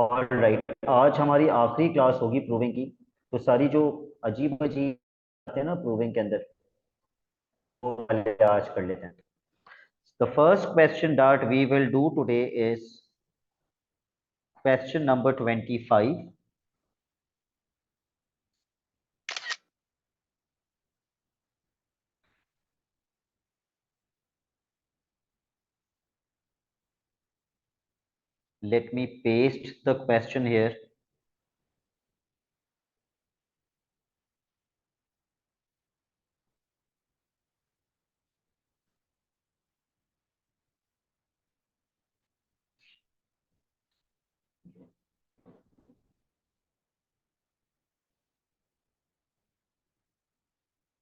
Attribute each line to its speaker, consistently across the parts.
Speaker 1: और राइट, आज हमारी आखिरी क्लास होगी प्रूविंग की। तो सारी जो अजीब अजीब बातें हैं ना प्रूविंग के अंदर, वो पहले आज कर लेते हैं। The first question that we will do today is question number 25। Let me paste the question here.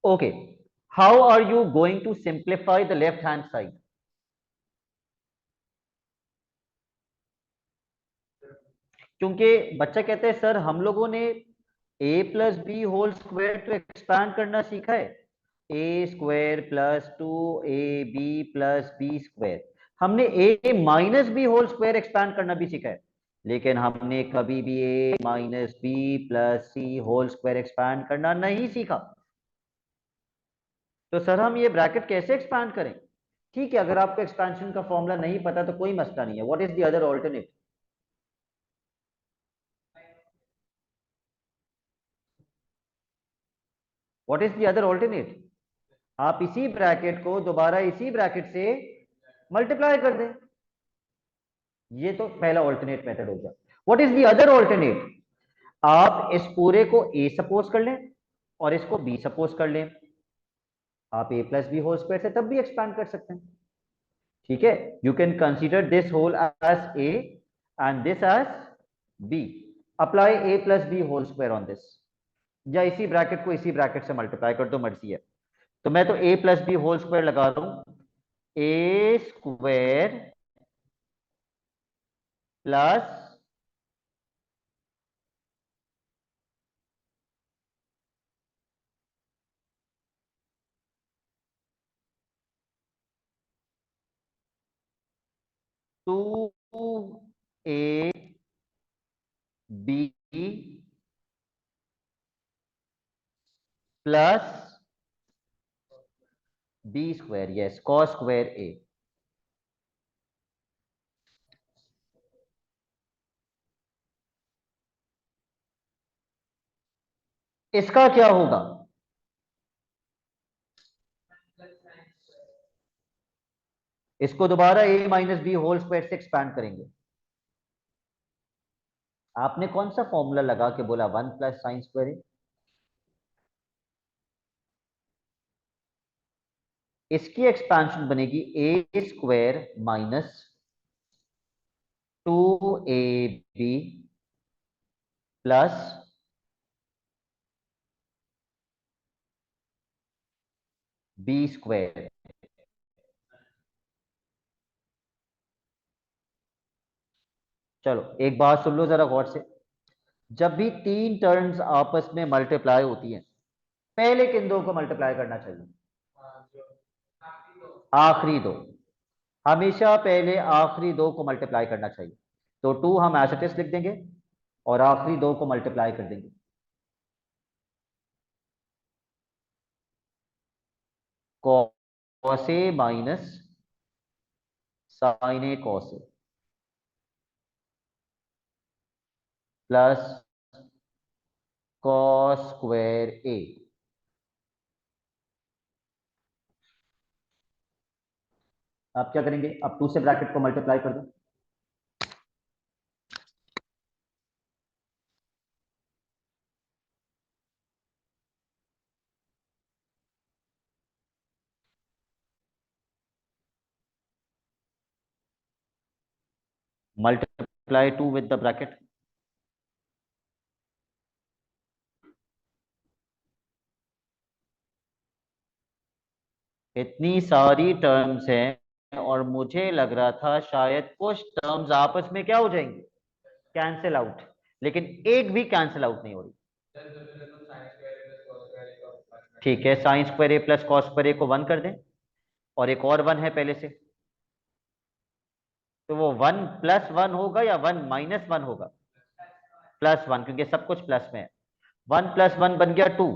Speaker 1: Okay. How are you going to simplify the left hand side? क्योंकि बच्चा कहते हैं सर हम लोगों ने A plus B whole square तो expand करना सीखा है, A square plus two A B plus B square. हमने A minus B whole square expand करना भी सीखा है, लेकिन हमने कभी भी A minus B plus C whole square expand करना नहीं सीखा। तो सर हम ये ब्रैकेट कैसे एक्सपैंड करें? ठीक है, अगर आपको एक्सपेंशन का फॉर्मूला नहीं पता तो कोई मसला नहीं है। What is the other alternate? What is the other alternate? आप इसी ब्रैकेट को दोबारा इसी ब्रैकेट से मल्टीप्लाई कर दें। ये तो पहला ऑल्टरनेट मेथड हो गया। What is the other alternate? आप इस पूरे को ए सपोज कर लें और इसको बी सपोज कर लें। आप A plus B whole square से तब भी एक्सपैंड कर सकते हैं। ठीक है, you can consider this whole as A and this as B. Apply A plus B whole square on this, या इसी ब्रैकेट को इसी ब्रैकेट से मल्टीप्लाई कर दो, मर्जी है। तो मैं तो A plus B whole square लगा रहा हूं, A square plus two A B plus B square, yes, cos square A. इसका क्या होगा? इसको दोबारा A minus B whole square से एक्सपैंड करेंगे। आपने कौन सा फॉर्मूला लगा के बोला 1 + sin²? इसकी एक्सपेंशन बनेगी A square minus 2ab plus B square. चलो एक बात सुन लो जरा गौर से। जब भी तीन टर्म्स आपस में मल्टीप्लाई होती हैं, पहले किन दो को मल्टीप्लाई करना चाहिए? आखिरी दो। हमेशा पहले आखिरी दो को मल्टीप्लाई करना चाहिए। तो 2 हम एज इट इज लिख देंगे और आखिरी दो को मल्टीप्लाई कर देंगे। Cos A minus sign A cos A plus cos square ए। आप क्या करेंगे? अब 2 से ब्रैकेट को मल्टीप्लाई कर दो। Multiply 2 with the bracket. इतनी सारी टर्म्स हैं और मुझे लग रहा था शायद कुछ टर्म्स आपस में क्या हो जाएंगे, कैंसिल आउट, लेकिन एक भी कैंसिल आउट नहीं हो रही। ठीक है, साइन स्क्वायर ए प्लस कॉस स्क्वायर ए को 1 कर दें और एक और 1 है पहले से, तो वो 1 + 1 होगा या 1 - 1 होगा? +1, क्योंकि सब कुछ प्लस में है। 1 + 1 बन गया 2,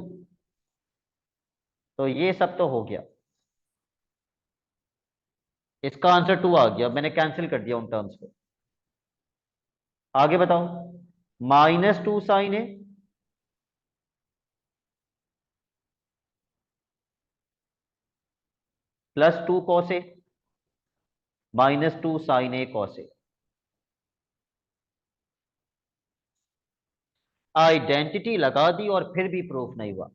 Speaker 1: तो ये सब तो हो गया। इसका आंसर 2 आ गया, मैंने कैंसिल कर दिया उन टर्म्स को। आगे बताओ। -2 sin A +2 cos A, -2 sin A cos A। Identity लगा दी और फिर भी प्रूफ नहीं हुआ।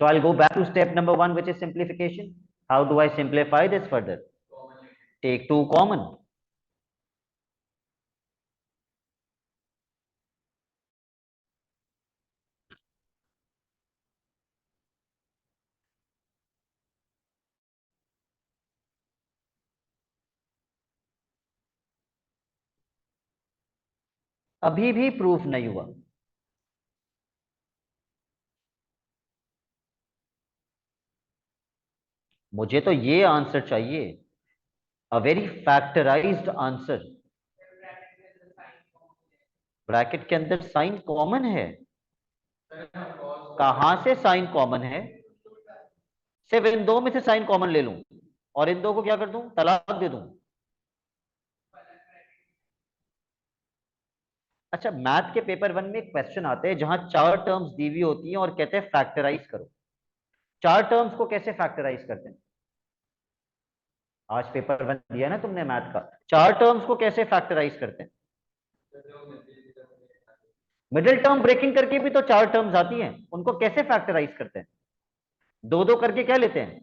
Speaker 1: So I'll go back to step number 1, which is simplification. How do I simplify this further? Take 2 common. अभी भी प्रूफ नहीं हुआ। मुझे तो ये आंसर चाहिए, a very factorised answer. Bracket के अंदर साइन कॉमन है? कहां से साइन कॉमन है? सिर्फ इन दो में से साइन कॉमन ले लूं और इन दो को क्या कर दूं, तलाक दे दूं? अच्छा, मैथ के पेपर 1 में एक क्वेश्चन आते हैं जहां 4 टर्म्स दी हुई होती हैं और कहते हैं फैक्टराइज करो। 4 टर्म्स को कैसे फैक्टराइज करते हैं? आज पेपर 1 दिया ना तुमने मैथ का, 4 टर्म्स को कैसे फैक्टराइज करते हैं? मिडिल टर्म ब्रेकिंग करके भी तो 4 टर्म्स आती हैं, उनको कैसे फैक्टराइज करते हैं? दो दो करके क्या लेते हैं?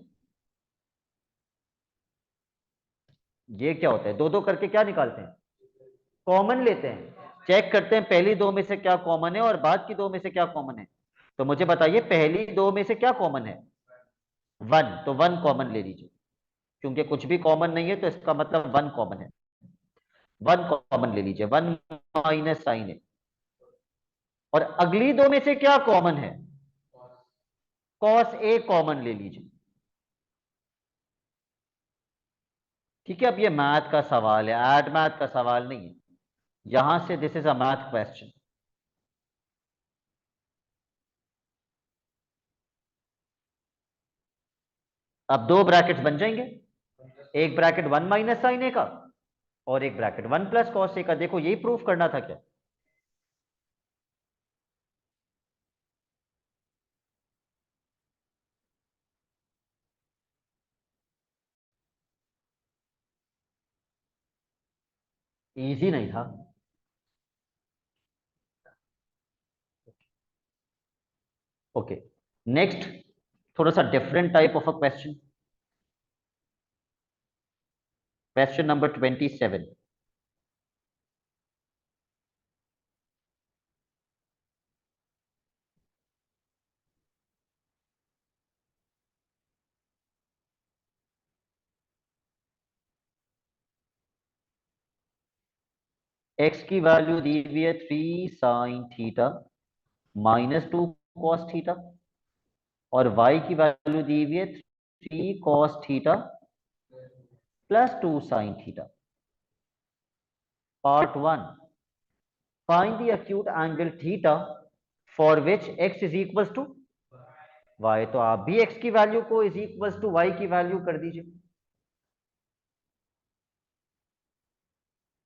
Speaker 1: ये क्या होता है, दो दो करके क्या निकालते हैं? कॉमन लेते हैं। चेक करते हैं पहली दो में से क्या कॉमन है और बाद की दो में से क्या कॉमन है। तो मुझे बताइए पहली दो में से क्या कॉमन है? 1, तो 1 कॉमन ले लीजिए, क्योंकि कुछ भी कॉमन नहीं है तो इसका मतलब 1 कॉमन है। 1 कॉमन ले लीजिए, 1 माइनस साइन है। और अगली दो में से क्या कॉमन है? कॉस ए कॉमन ले लीजिए। ठीक है, अब ये मैथ का सवाल है, एड मैथ का सवाल नहीं है। यहां से this is a math question. अब दो ब्रैकेट्स बन जाएंगे, एक ब्रैकेट 1 माइनस साइन ए का और एक ब्रैकेट 1 प्लस कॉस ए का। देखो यही प्रूफ करना था क्या? इजी नहीं था। ओके, नेक्स्ट, थोड़ा सा different type of a question. Question number 27। X की वैल्यू दी हुई है 3 साइन थीटा -2 कॉस थीटा और वाई की वैल्यू दी हुई है 3 cos theta +2 sine theta. Part 1, find the acute angle theta for which x is equal to y। तो आप भी x की वैल्यू को इज इक्वल टू y की वैल्यू कर दीजिए।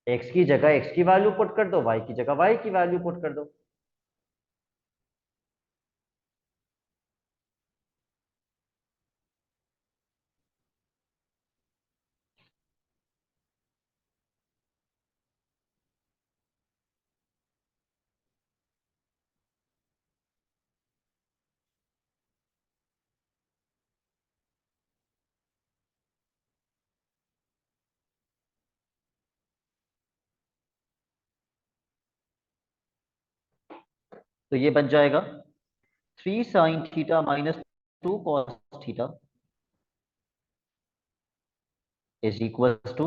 Speaker 1: x की जगह x की वैल्यू पुट कर दो, y की जगह y की वैल्यू पुट कर दो। तो ये बन जाएगा 3 sine theta -2 cos theta is equal to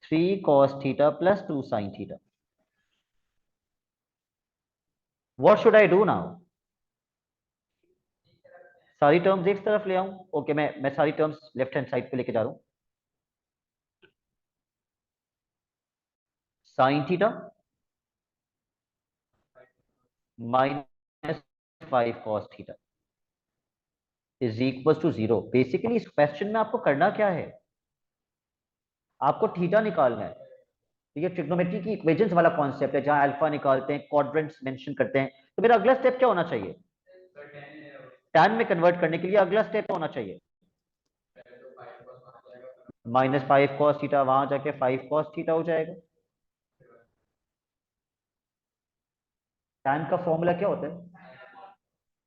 Speaker 1: 3 cos theta +2 sin theta. What should I do now? सारी टर्म्स एक तरफ ले आऊं? ओके, मैं सारी टर्म्स लेफ्ट हैंड साइड पे लेके जा रहा हूं। sin theta minus 5 cos theta is equal to 0। Basically इस क्वेश्चन में आपको करना क्या है, आपको थीटा निकालना है। तो ये ट्रिग्नोमेट्री की इक्वेशंस वाला कॉन्सेप्ट है, जहां अल्फा निकालते हैं, क्वाड्रेंट्स मेंशन करते हैं। तो मेरा अगला स्टेप क्या होना चाहिए, टैन में कन्वर्ट करने के लिए अगला स्टेप होना चाहिए -5 कॉस थीटा, वहां जाके 5 कॉस थीटा हो जाएगा। टैन का फॉर्मूला क्या होता है,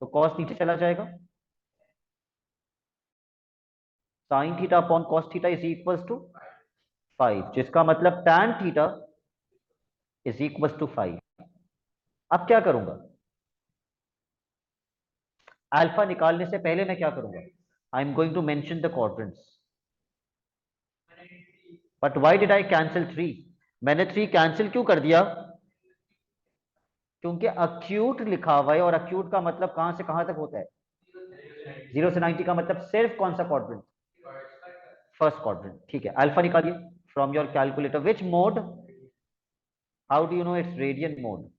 Speaker 1: तो कॉस नीचे चला जाएगा, sine theta upon cos theta is equal to 5, जिसका मतलब tan theta is equal to 5। अब क्या करूंगा, अल्फा निकालने से पहले मैं क्या करूंगा, I am going to mention the quadrants. But why did I cancel 3, मैंने 3 कैंसिल क्यों कर दिया, क्योंकि अक्यूट लिखा हुआ है, और अक्यूट का मतलब कहां से कहां तक होता है, 0 से 90 का मतलब सिर्फ कौन सा क्वाड्रेंट, फर्स्ट क्वाड्रेंट। ठीक है, अल्फा निकालिए from your calculator, which mode, how do you know it's radian mode,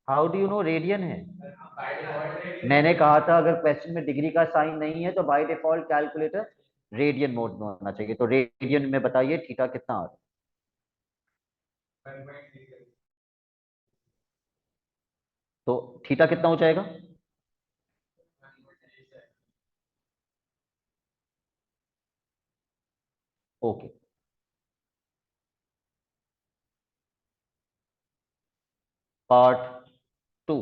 Speaker 1: how do you know radian है। मैंने कहा था अगर क्वेश्चन में डिग्री का साइन नहीं है तो by default calculator radian mode में होना चाहिए। तो रेडियन में बताइए थीटा कितना आ रहा है, तो थीटा कितना हो जाएगा, okay. Part 2,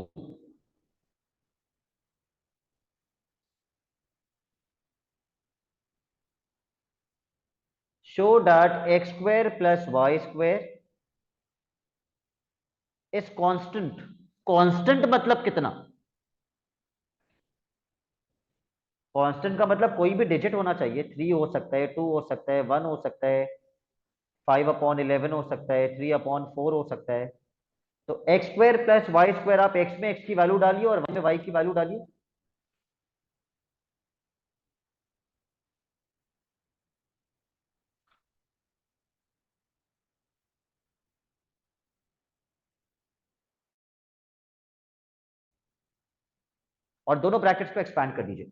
Speaker 1: show that X square plus Y square is constant. Constant मतलब कितना, कांस्टेंट का मतलब कोई भी डिजिट होना चाहिए, 3 हो सकता है, 2 हो सकता है, 1 हो सकता है, 5/11 हो सकता है, 3/4 हो सकता है। तो X square plus Y square, आप एक्स में एक्स की वैल्यू डालिए और वाई में वाई की वैल्यू डालिए। और दोनों ब्रैकेट्स को एक्सपैंड कर दीजिए।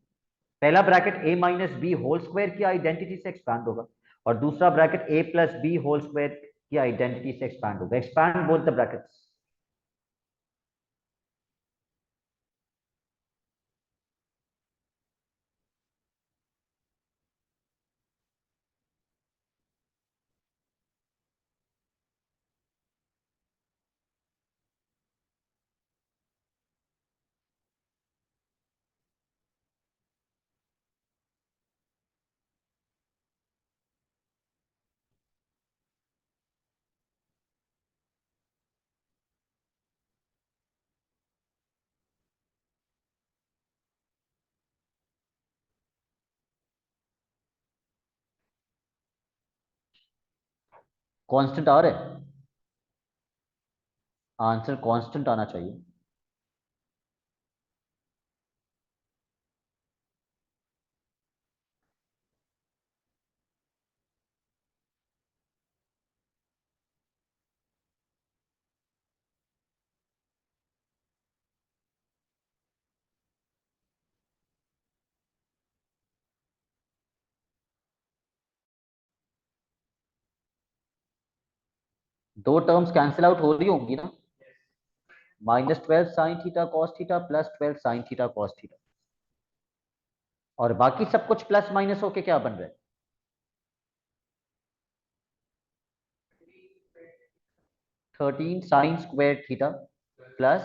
Speaker 1: पहला bracket a minus B whole square की आइडेंटिटी से एक्सपैंड होगा, और दूसरा bracket a plus B whole square की आइडेंटिटी से एक्सपैंड होगा। Expand both the brackets. Constant आ रहा है, आंसर कांस्टेंट आना चाहिए। दो टर्म्स कैंसिल आउट हो रही होंगी ना, -12 sine theta cos theta plus 12 sine theta cos theta, और बाकी सब कुछ प्लस माइनस होके क्या बन रहा है, 13 sine square theta plus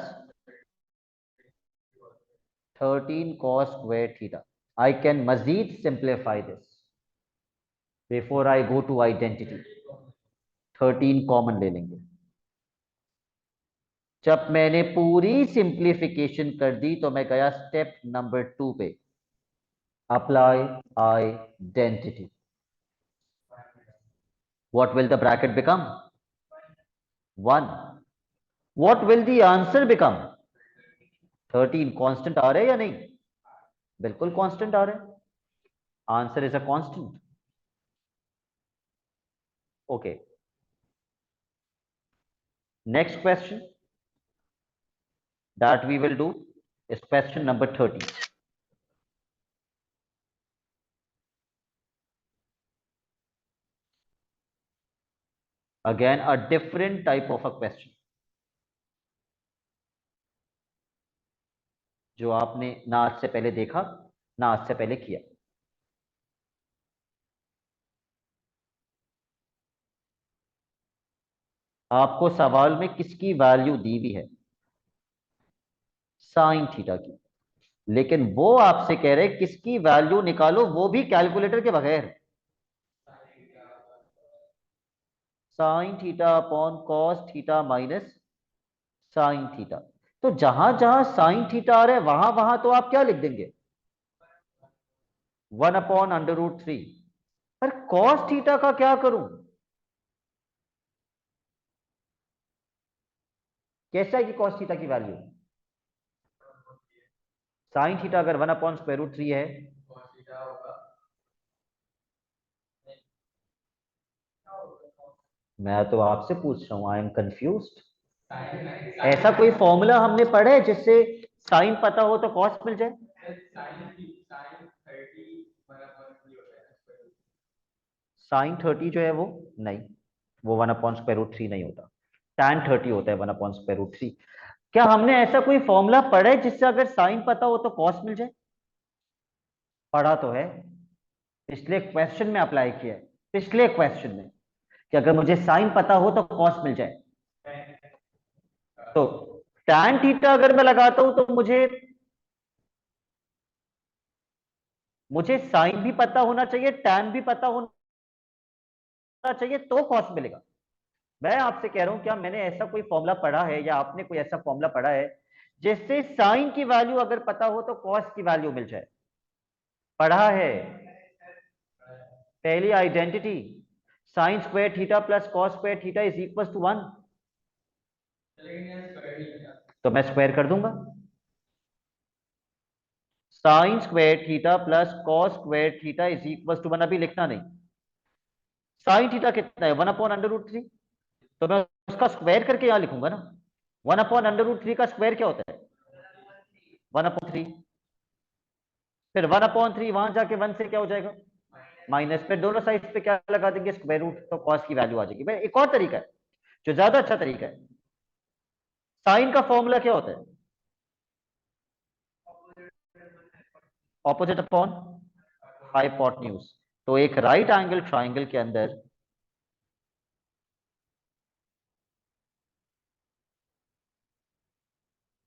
Speaker 1: 13 cos square theta. I can मजीद simplify this before I go to identity. 13 common ले लेंगे। जब मैंने पूरी सिंप्लीफिकेशन कर दी तो मैं गया स्टेप नंबर 2 पे, apply identity. What will the bracket become? 1. What will the answer become? 13। Constant आ रहा है या नहीं, बिल्कुल कांस्टेंट आ रहा है, answer is a constant. Okay, next question that we will do is question number 30. Again a different type of a question जो आपने ना आज से पहले देखा ना आज से पहले किया। आपको सवाल में किसकी वैल्यू दी हुई है? साइन थीटा की। लेकिन वो आपसे कह रहे किसकी वैल्यू निकालो, वो भी कैलकुलेटर के बगैर। Sign theta upon cos theta minus sine theta. तो जहां जहां साइन थीटा आ रहा है वहां वहां तो आप क्या लिख देंगे? 1/√3। पर कॉस थीटा का क्या करूं? कैसे आएगी कॉस थीटा की वैल्यू? साइन थीटा अगर 1/√3 है, मैं तो आपसे पूछ रहा हूं, आई एम कंफ्यूज्ड। ऐसा कोई फॉर्मूला हमने पढ़ा है जिससे साइन पता हो तो कॉस मिल जाए? साइन 30 जो है वो नहीं, वो 1/√3 नहीं होता। tan 30 होता है 1/√3। क्या हमने ऐसा कोई फॉर्मूला पढ़ा है जिससे अगर साइन पता हो तो कॉस मिल जाए? पढ़ा तो है, पिछले क्वेश्चन में अप्लाई किया है, पिछले क्वेश्चन में, कि अगर मुझे साइन पता हो तो कॉस मिल जाए। तो tan थीटा अगर मैं लगाता हूं तो मुझे साइन भी पता होना चाहिए, tan भी पता होना चाहिए, तो कॉस मिलेगा। मैं आपसे कह रहा हूं क्या मैंने ऐसा कोई फॉर्मूला पढ़ा है या आपने कोई ऐसा फॉर्मूला पढ़ा है जिससे साइन की वैल्यू अगर पता हो तो कॉस की वैल्यू मिल जाए? पढ़ा है। पहली identity, sine square theta plus cos square theta is equal to 1। तो मैं स्क्वायर कर दूंगा। Sine square theta plus cos square theta is equal to 1। अभी लिखना नहीं। साइन थीटा कितना है? 1/√3। तो मैं उसका स्क्वायर करके यहां लिखूंगा ना। 1/√3 का स्क्वायर क्या होता है? 1/3। फिर 1/3 वहां जाके 1 से क्या हो जाएगा? माइनस। फिर दोनों साइड पे क्या लगा देंगे? Square root. तो कॉस की वैल्यू आ जाएगी। भाई एक और तरीका है जो ज्यादा अच्छा तरीका है। साइन का फॉर्मूला क्या होता है? Opposite upon hypotenuse. तो एक राइट एंगल ट्राइंगल के अंदर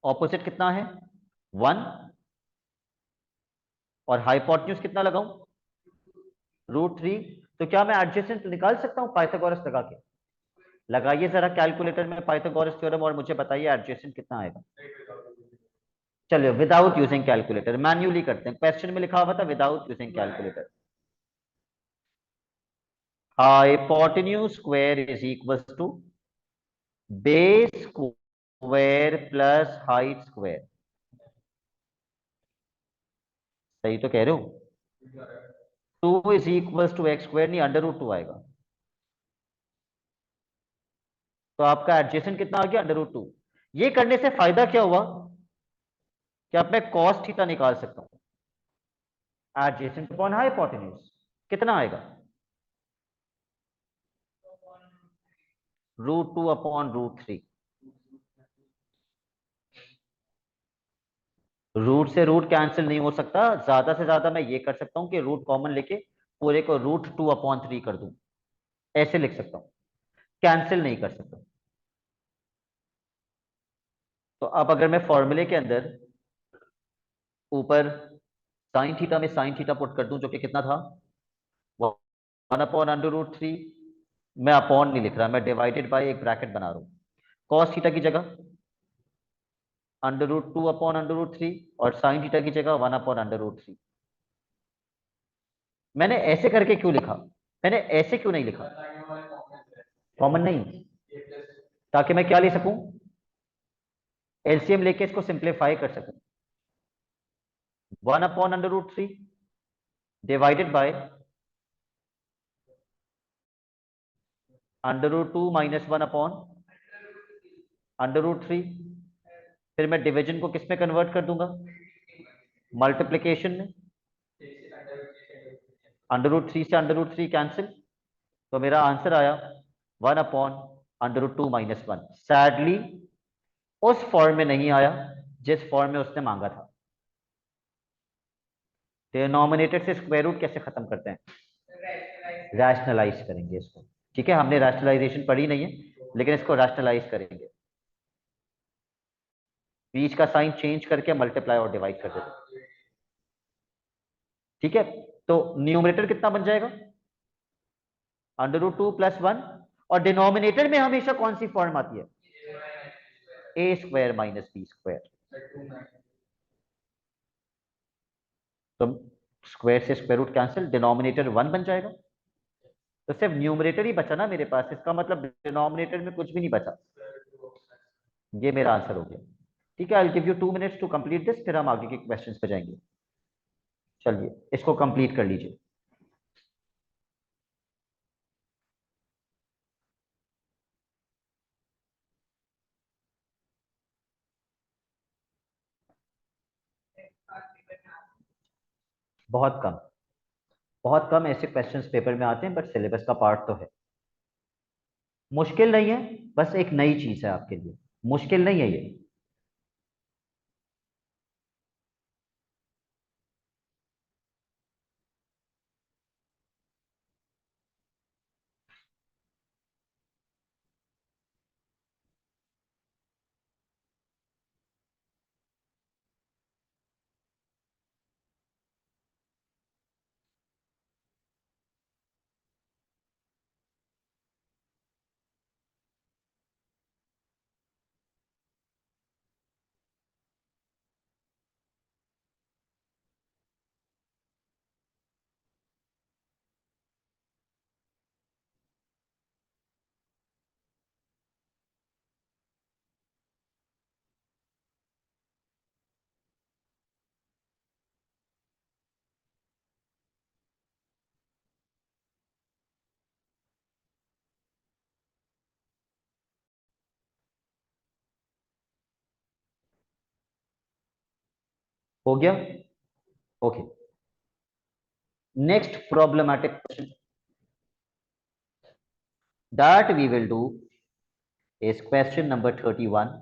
Speaker 1: ऑपोजिट कितना है? 1। और हाइपोटेन्यूज कितना लगाऊं? √3। तो क्या मैं एडजेसेंट निकाल सकता हूं पाइथागोरस लगा के? लगाइए जरा कैलकुलेटर में पाइथागोरस थ्योरम और मुझे बताइए एडजेसेंट कितना आएगा। चलिए विदाउट यूजिंग कैलकुलेटर मैन्युअली करते हैं। क्वेश्चन में लिखा हुआ था without using calculator. Hypotenuse square is equal to base square plus height square. सही तो कह रहे हो? 2 is equal to x square, नहीं √2 आएगा। तो आपका एडजेसेंट कितना आ गया? √2। ये करने से फायदा क्या हुआ कि अब मैं कॉस थीटा निकाल सकता हूं। एडजेसेंट अपॉन हाइपोटेन्यूज कितना आएगा? √2/√3। रूट से रूट कैंसिल नहीं हो सकता। ज्यादा से ज्यादा मैं ये कर सकता हूं कि रूट कॉमन लेके पूरे को √2/3 कर दूं। ऐसे लिख सकता हूं, कैंसिल नहीं कर सकता। तो अब अगर मैं फॉर्मूले के अंदर ऊपर साइन थीटा में साइन थीटा पुट कर दूं, जो कि कितना था? 1/√3। मैं अपॉन नहीं लिख रहा, मैं डिवाइडेड बाय एक ब्रैकेट बना रहा हूं। कॉस थीटा की जगह √2/√3 और साइन थीटा की जगह 1/√3। मैंने ऐसे करके क्यों लिखा? मैंने ऐसे क्यों नहीं लिखा? कॉमन नहीं, ताकि मैं क्या ले सकूं? एलसीएम लेके इसको सिंप्लीफाई कर सकूं। 1/√3 divided by under root 2 - 1 upon under root 3। फिर मैं डिवीजन को किस में कन्वर्ट कर दूंगा? मल्टीप्लीकेशन में। अंडर रूट 3 से अंडर रूट 3 कैंसिल, तो मेरा आंसर आया 1/√2 - 1। सैडली उस फॉर्म में नहीं आया जिस फॉर्म में उसने मांगा था। डिनोमिनेटर से स्क्वायर रूट कैसे खत्म करते हैं? रैशनलाइज करेंगे इसको। ठीक है, हमने रैशनलाइजेशन पढ़ी नहीं है, लेकिन इसको रैशनलाइज करेंगे। बीच का साइन चेंज करके मल्टीप्लाई और डिवाइड कर देते। ठीक है, तो न्यूमरेटर कितना बन जाएगा? Under root 2 + 1। और डिनोमिनेटर में हमेशा कौन सी फॉर्म आती है? a² - b²। तो स्क्वायर से स्क्वायर रूट कैंसिल, डिनोमिनेटर 1 बन जाएगा। तो सिर्फ न्यूमरेटर ही बचा ना मेरे पास, इसका मतलब डिनोमिनेटर में कुछ भी नहीं बचा। ये मेरा आंसर हो गया। ठीक है, I will give you 2 minutes to complete this, फिर हम आगे के क्वेश्चंस पे जाएंगे। चलिए इसको कंप्लीट कर लीजिए। बहुत कम, बहुत कम ऐसे क्वेश्चंस पेपर में आते हैं, बट सिलेबस का पार्ट तो है। मुश्किल नहीं है, बस एक नई चीज है आपके लिए। मुश्किल नहीं है ये। हो गया? Okay, next problematic question that we will do is question number 31.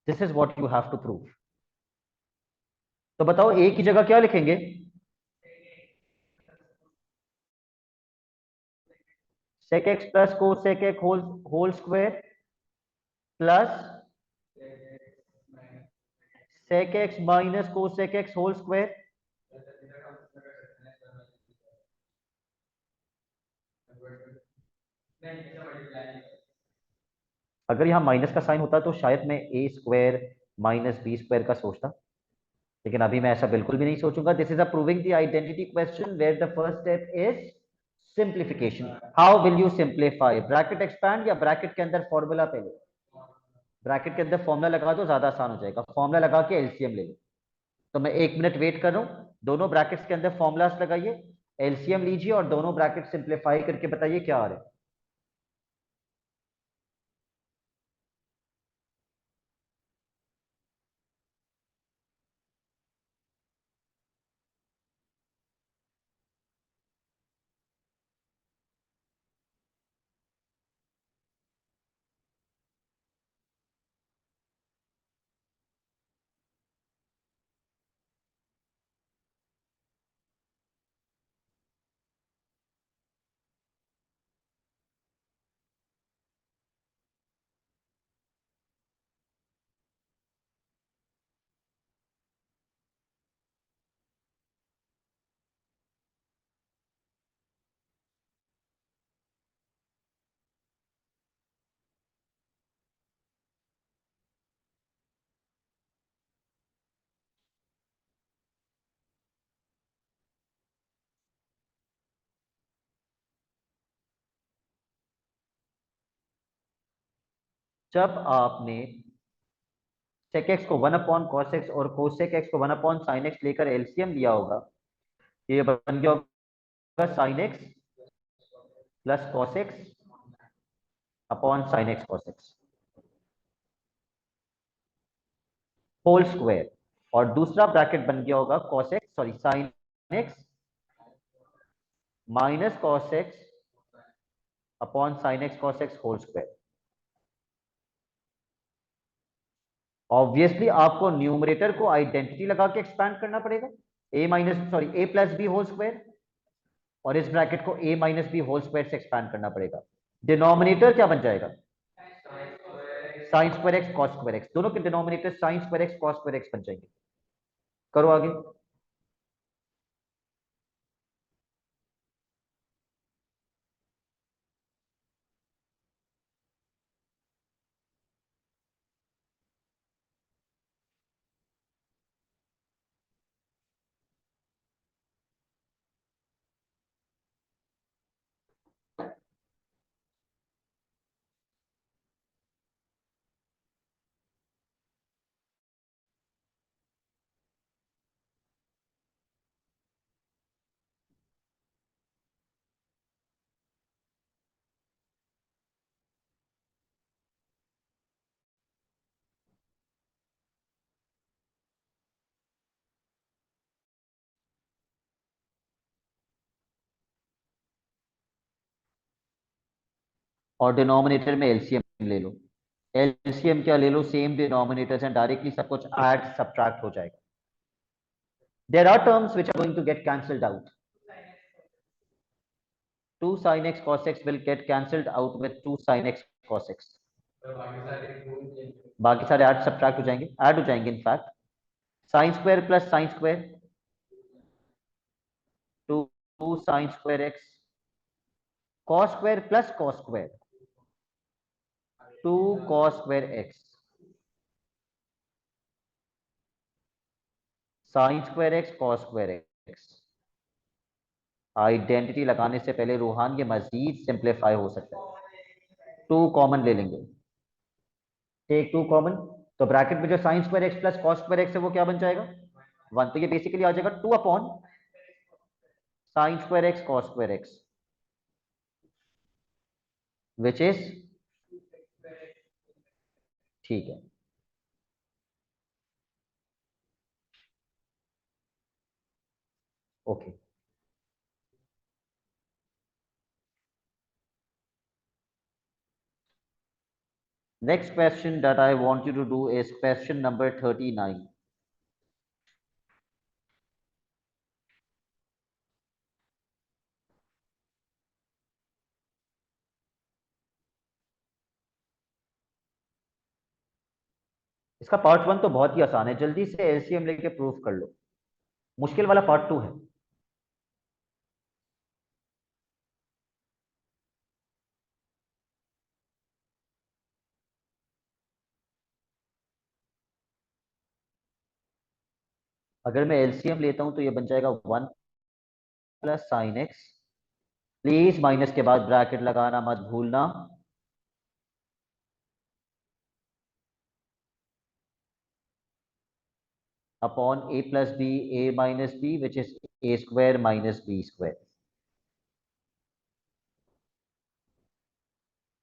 Speaker 1: This is what you have to prove. तो बताओ ए की जगह क्या लिखेंगे? sec x plus cosec x whole square plus sec x minus cosec x whole square। अगर यहाँ minus का sign होता तो शायद मैं a² - b² का सोचता, लेकिन अभी मैं ऐसा बिल्कुल भी नहीं सोचूंगा। This is a proving the identity question where the first step is simplification. How will you simplify? Bracket expand या ब्रैकेट के अंदर फॉर्मूला पहले? ब्रैकेट के अंदर फॉर्मूला लगा दो, ज्यादा आसान हो जाएगा। फॉर्मूला लगा के एलसीएम ले लो। तो मैं 1 मिनट वेट कर रहा हूँ, दोनों ब्रैकेट्स के अंदर फॉर्मूलास लगाइए, एलसीएम लीजिए और दोनों ब्रैकेट सिंप्लीफाई करके बताइए क्या आ रहा है। जब आपने sec x को 1 अपॉन cos x और cosec x को 1 अपॉन sin x लेकर एलसीएम लिया होगा, ये बन गया होगा sin x plus cos x upon sin x cos x whole square, और दूसरा ब्रैकेट बन गया होगा cos x sorry sin x minus cos x upon sin x cos x whole square. Obviously आपको न्यूमरेटर को आइडेंटिटी लगा के expand करना पड़ेगा, a plus B whole square, और इस ब्रैकेट को a minus B whole square से एक्सपैंड करना पड़ेगा। डिनोमिनेटर क्या बन जाएगा? Sine square x cos square x, दोनों के denominator sine square x cos square x बन जाएंगे। करो आगे। और डिनोमिनेटर में एलसीएम ले लो। एलसीएम क्या ले लो, सेम डिनोमिनेटर्स हैं, डायरेक्टली सब कुछ ऐड सब्ट्रैक्ट हो जाएगा। There are terms which are going to get cancelled out. 2 sin x cos x will get cancelled out with 2 sin x cos x। बाकी सारे ऐड सब्ट्रैक्ट हो जाएंगे, ऐड हो जाएंगे in fact. Sine square plus sine square 2 sin square x, cos square plus cos square 2 cos square x, sin square x cos square x। Identity लगाने से पहले रूहान ये मजीद सिंप्लीफाई हो सकता है। 2 कॉमन ले लेंगे, टेक 2 कॉमन, तो ब्रैकेट में जो sign square x plus cos square x है वो क्या बन जाएगा? 1। तो ये बेसिकली आ जाएगा 2 upon sine square x cos square x, which is, ठीक है। Okay, next question that I want you to do is question number 39। इसका पार्ट 1 तो बहुत ही आसान है, जल्दी से एलसीएम लेके प्रूफ कर लो। मुश्किल वाला पार्ट 2 है। अगर मैं एलसीएम लेता हूं तो ये बन जाएगा 1 plus sine x, please minus के बाद ब्रैकेट लगाना मत भूलना, upon a plus b a minus b which is a square minus b square.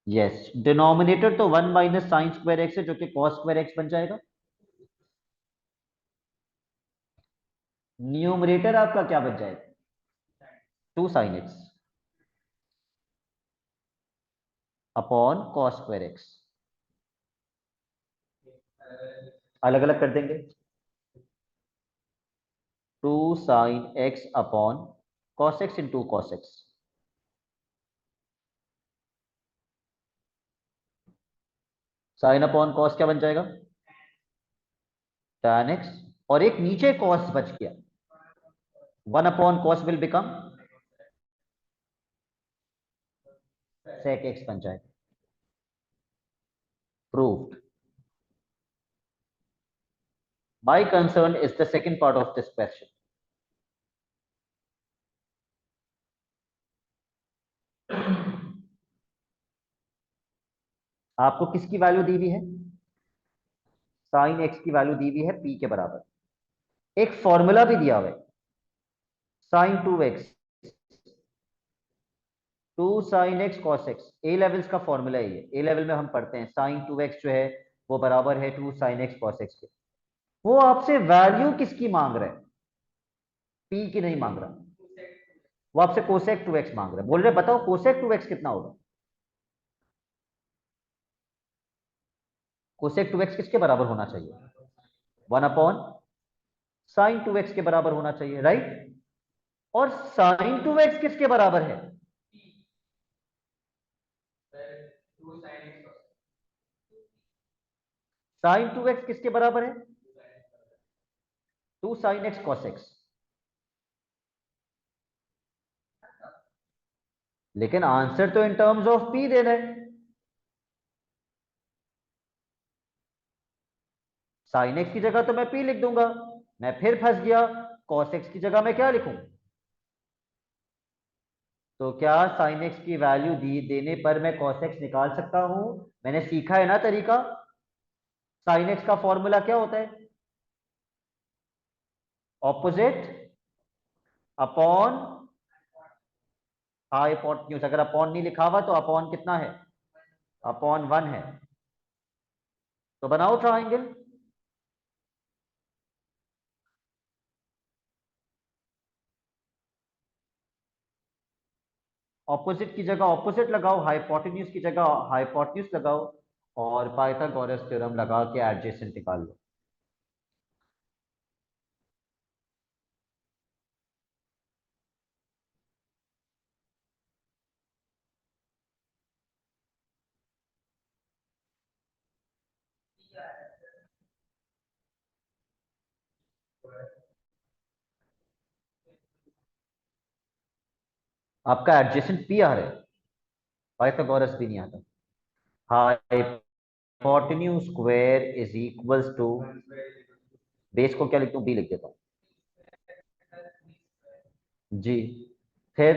Speaker 1: Yes, denominator तो 1 माइनस साइन स्क्वायर एक्स है जो कि कॉस स्क्वायर एक्स बन जाएगा। न्यूमरेटर आपका क्या बन जाएगा? 2 sine x upon cos square x. अलग अलग कर देंगे, 2 sine x upon cos x into cos x. Sine upon cos क्या बन जाएगा? tan एक्स, और एक नीचे कॉस बच गया, 1 upon cos will become sec x बन जाएगा। Proved. My concern is the second part of this question. आपको किसकी वैल्यू दी हुई है? साइन एक्स की वैल्यू दी हुई है पी के बराबर। एक फॉर्मूला भी दिया हुआ है, sine 2x, 2 sin x cos x। A levels का फॉर्मूला है ये, ए लेवल में हम पढ़ते हैं साइन 2x जो है वो बराबर है 2 sin x cos x के। वो आपसे वैल्यू किसकी मांग रहा है? पी की नहीं मांग रहा, वो आपसे कोसेक 2x मांग रहा है। बोल रहे बताओ कोसेक 2x कितना होगा? कोसेक 2x किसके बराबर होना चाहिए? 1/sin 2x के बराबर होना चाहिए, राइट? और साइन 2x किसके बराबर है? साइन 2x किसके बराबर है? 2 sin x cos x। लेकिन आंसर तो इन टर्म्स ऑफ पी देना है। साइन एक्स की जगह तो मैं पी लिख दूंगा, मैं फिर फंस गया। कॉस एक्स की जगह मैं क्या लिखूं? तो क्या साइन एक्स की वैल्यू दी देने पर मैं कॉस एक्स निकाल सकता हूं? मैंने सीखा है ना तरीका। साइन एक्स का फॉर्मूला क्या होता है? Opposite upon hypotenuse. अगर अपॉन नहीं लिखा हुआ तो अपॉन कितना है? अपॉन 1 है। तो बनाओ ट्राइंगल। ऑपोजिट की जगह ऑपोजिट लगाओ, हाइपोटेन्यूज की जगह हाइपोटेन्यूज लगाओ, और पाइथागोरस थ्योरम लगा के एडजेसेंट निकाल लो। आपका एडजेसेंट पी आ रहा है, पाइथागोरस भी नहीं आता। Hypotenuse square is equals to, base को क्या लिखता हूँ? बी लिख देता हूँ जी। फिर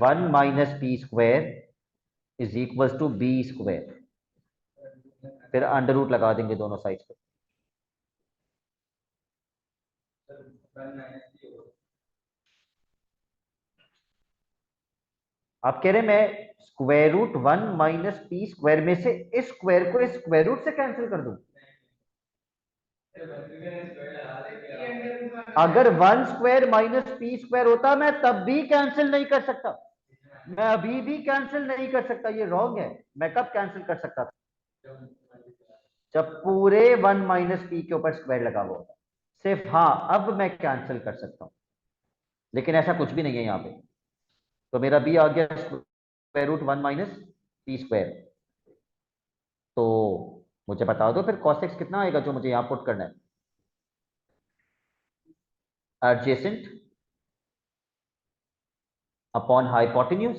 Speaker 1: 1 - p² is equals to b²। फिर अंडर रूट लगा देंगे दोनों साइड पे। आप कह रहे हैं मैं स्क्वायर रूट 1 - p² में से इस स्क्वायर को इस स्क्वायर रूट से कैंसिल कर दूं? अगर 1² - p² होता मैं तब भी कैंसिल नहीं कर सकता, मैं अभी भी कैंसिल नहीं कर सकता। ये रॉन्ग है। मैं कब कैंसिल कर सकता था? जब पूरे 1 - p के ऊपर स्क्वायर लगा हुआ होता। सिर्फ हाँ, अब मैं कैंसिल कर सकता हूं, लेकिन ऐसा कुछ भी नहीं है यहाँ पे। तो मेरा बी आ गया स्क्वायर रूट 1 - p²। तो मुझे बता दो फिर cos x कितना आएगा जो मुझे यहाँ पुट करना है? एडजेसेंट अपॉन हाइपोटेन्यूज,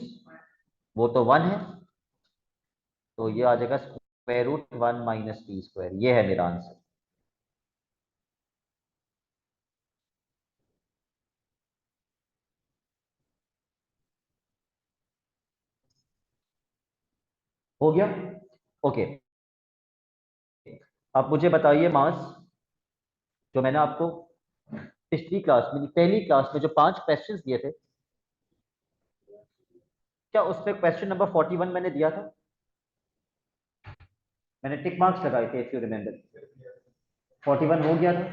Speaker 1: वो तो 1 है। तो ये आ जाएगा स्क्वायर रूट 1 - p²। ये है मेरा आंसर। हो गया? ओके। अब मुझे बताइए मास, जो मैंने आपको पिछली क्लास में, पहली क्लास में जो 5 क्वेश्चंस दिए थे, क्या उसमें क्वेश्चन नंबर 41 मैंने दिया था? मैंने टिक मार्क्स लगाए थे, इफ यू रिमेंबर। 41 हो गया था।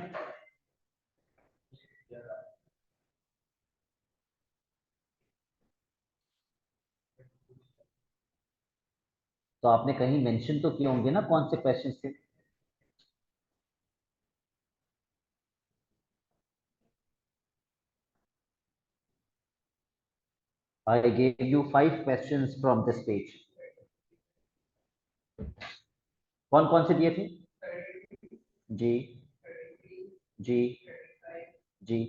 Speaker 1: तो आपने कहीं मेंशन तो किए होंगे ना कौन से क्वेश्चंस थे? I gave you 5 questions from this page. कौन कौन से दिए थे? जी, जी, जी।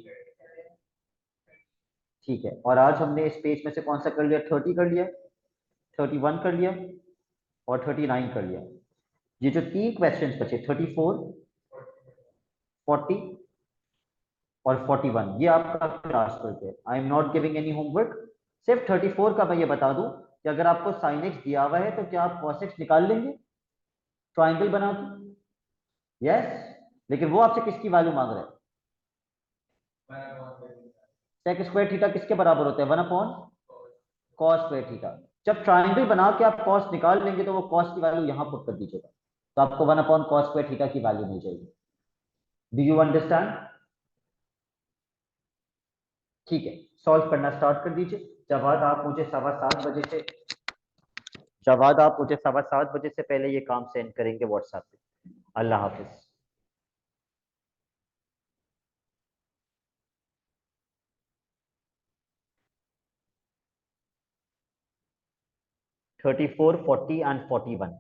Speaker 1: ठीक है। और आज हमने इस पेज में से कौन सा कर लिया? 30 कर लिया, 31 कर लिया, और 39 कर लिया। ये जो 3 क्वेश्चंस बचे, 34, 40 और 41, ये आपका क्लास वर्क है। I am not giving any homework. सिर्फ 34 का मैं ये बता दूं कि अगर आपको sin x दिया हुआ है तो क्या आप cos x निकाल लेंगे ट्राइंगल बना के? यस, लेकिन वो आपसे किसकी वैल्यू मांग रहे हैं? sec स्क्वायर थीटा किसके बराबर होता है? 1/cos square theta. जब ट्राइंगल बना के आप cos निकाल लेंगे तो वो cos की वैल्यू यहां पुट कर दीजिएगा, तो आपको 1/cos स्क्वायर थीटा की वैल्यू मिल जाएगी। Do you understand? ठीक है, सॉल्व करना स्टार्ट कर दीजिए। जवाब आप मुझे 7:15 बजे से जवाब आप मुझे 7:15 बजे से पहले ये काम सेंड करेंगे व्हाट्सएप पे। अल्लाह हाफिज। 34, 40 एंड 41।